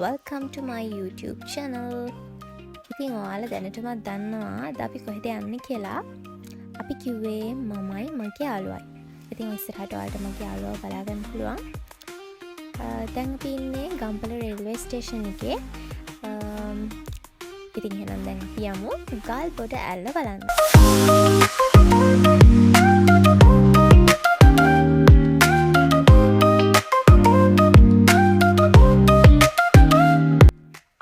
welcome to my YouTube channel. ඉතින් ඔයාලා දැනටමත් දන්නවා අද අපි කොහෙද යන්නේ කියලා. අපි කිව්වේ මමයි මගේ යාළුවයි. ඉතින් ඉස්සරහට ඔයාලට මගේ යාළුවා බලා ගන්න පුළුවන්. දැන් අපි ඉන්නේ ගම්පල රේල්වේ ස්ටේෂන් එකේ. ඉතින් එහෙනම් දැන් අපි යමු ගල්බොඩ ඇල්ල බලන්න.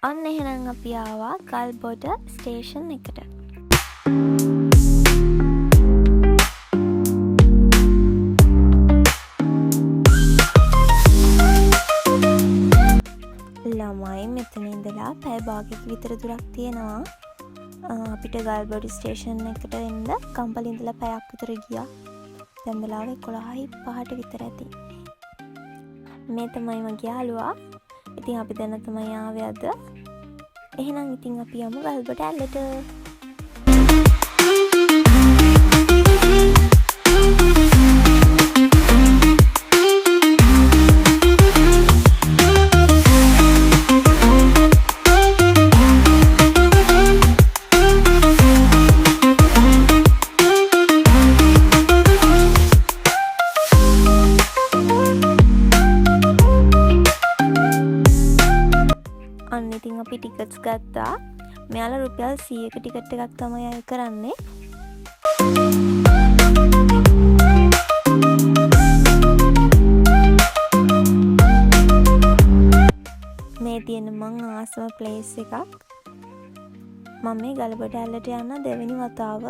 අන්න එහෙනම් අපි ආවා ගල්බොඩ ස්ටේෂන් එකට. ළමයි මෙතන ඉඳලා පැය භාගයක විතර දුරක් තියෙනවා. අපිට ගල්බොඩ ස්ටේෂන් එකට එන්න ගම්පල ඉඳලා පැයක් විතර ගියා. දැන් වෙලාව 11:05ට විතර ඇති. මේ තමයි මගේ යාළුවා. ඉතින් අපි දැන් තමයි ආවේ අද. එහෙනම් ඉතින් අපි යමු ගල්බොඩ ඇල්ලට. ඉතින් අපි ටිකට්ස් ගත්තා. මෙයාලා රුපියල් 100ක ටිකට් එකක් තමයි අය කරන්නේ. මේ තියෙන මං ආසම ප්ලේස් එකක්. මම මේ ගල්බොඩ ඇල්ලට යන දෙවෙනි වතාව.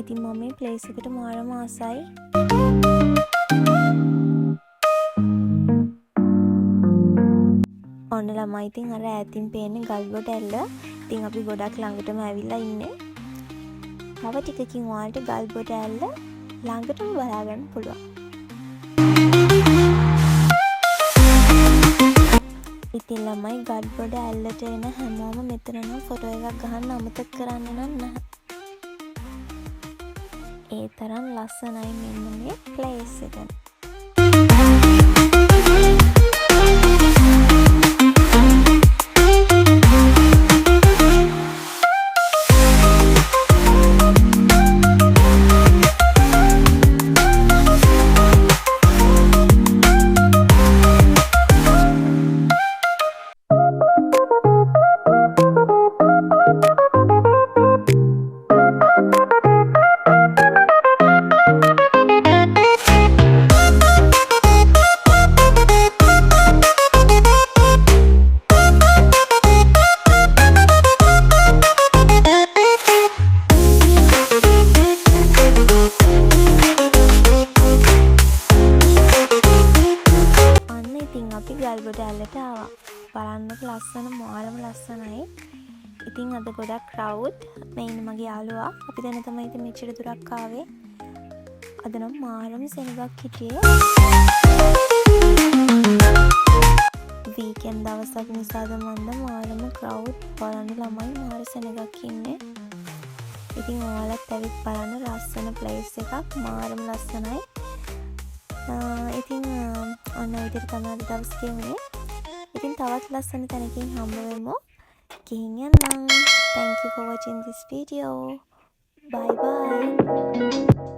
ඉතින් මම මේ ප්ලේස් එකට මාරම ආසයි. ඔන්න ළමයි ඉතින් අර ඈතින් පේන්නේ ගල්බොඩ ඇල්ල. ඉතින් අපි ගොඩක් ළඟටම ඇවිල්ලා ඉන්නේ. තව ටිකකින් ඔයාලට ගල්බොඩ ඇල්ල ළඟටම බලා ගන්න පුළුවන්. ඉතින් ළමයි ගල්බොඩ ඇල්ලට එන හැමෝම මෙතන නම් ෆොටෝ එකක් ගහන්න අමතක කරන්න නම් නැහැ. ඒ තරම් ලස්සනයි මෙන්න මේ ප්ලේස් එක. ගල්බොඩ ඇල්ලට ආවා. බලන්නක ලස්සන මාරම ලස්සනයි. ඉතින් අද ගොඩක් ක්‍රවුඩ්. මේ ඉන්නේ මගේ යාළුවා. අපි දැන් තමයි ඉතින් මෙච්චර දුරක් ආවේ. අද නම් මාරම සෙනගක් හිටියේ. වීකෙන්ඩ් දවසක් නිසාද මන්ද මාරම ක්‍රවුඩ්. බලන්න ළමයි මාර සෙනගක් ඉන්නේ. ඉතින් ඔයාලත් ඇවිත් බලන්න ලස්සන ප්ලේස් එකක්. මාරම ලස්සනයි. ඉතින් ඔන්න විදිහට තමයි අද දවස් ගෙවුනේ. ඉතින් තවත් ලස්සන තැනකින් හම්බ වෙමු. ගිහින් යන්නම්. Thank you for watching this video. Bye bye.